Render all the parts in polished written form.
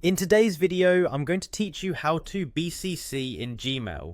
In today's video, I'm going to teach you how to BCC in Gmail.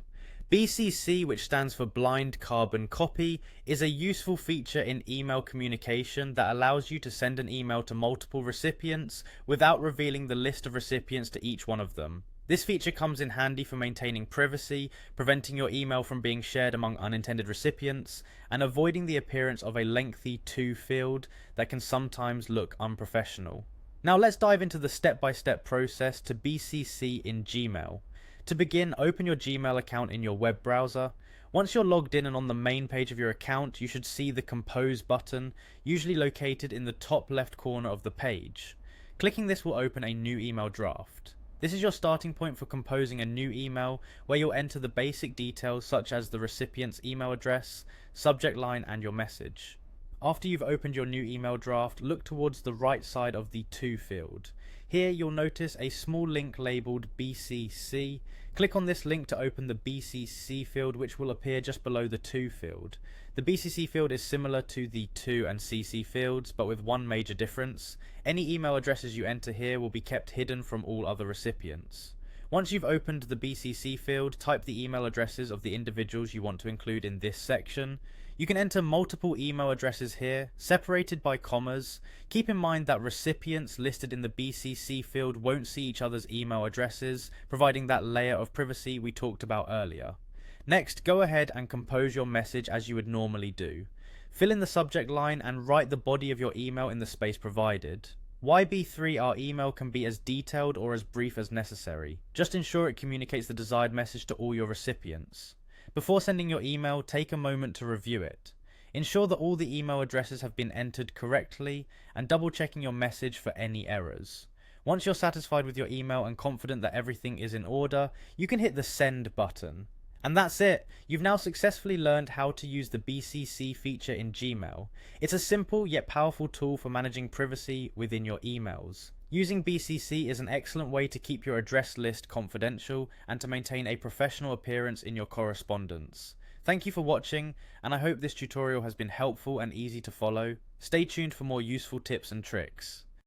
BCC, which stands for Blind Carbon Copy, is a useful feature in email communication that allows you to send an email to multiple recipients without revealing the list of recipients to each one of them. This feature comes in handy for maintaining privacy, preventing your email from being shared among unintended recipients, and avoiding the appearance of a lengthy to field that can sometimes look unprofessional. Now let's dive into the step-by-step process to BCC in Gmail. To begin, open your Gmail account in your web browser. Once you're logged in and on the main page of your account, you should see the Compose button, usually located in the top left corner of the page. Clicking this will open a new email draft. This is your starting point for composing a new email, where you'll enter the basic details such as the recipient's email address, subject line, and your message. After you've opened your new email draft, look towards the right side of the To field. Here you'll notice a small link labelled BCC. Click on this link to open the BCC field, which will appear just below the To field. The BCC field is similar to the To and CC fields, but with one major difference. Any email addresses you enter here will be kept hidden from all other recipients. Once you've opened the BCC field, type the email addresses of the individuals you want to include in this section. You can enter multiple email addresses here, separated by commas. Keep in mind that recipients listed in the BCC field won't see each other's email addresses, providing that layer of privacy we talked about earlier. Next, go ahead and compose your message as you would normally do. Fill in the subject line and write the body of your email in the space provided. YB3 our email can be as detailed or as brief as necessary. Just ensure it communicates the desired message to all your recipients. Before sending your email, take a moment to review it. Ensure that all the email addresses have been entered correctly and double checking your message for any errors. Once you're satisfied with your email and confident that everything is in order, you can hit the send button. And that's it. You've now successfully learned how to use the BCC feature in Gmail. It's a simple yet powerful tool for managing privacy within your emails. Using BCC is an excellent way to keep your address list confidential and to maintain a professional appearance in your correspondence. Thank you for watching, and I hope this tutorial has been helpful and easy to follow. Stay tuned for more useful tips and tricks.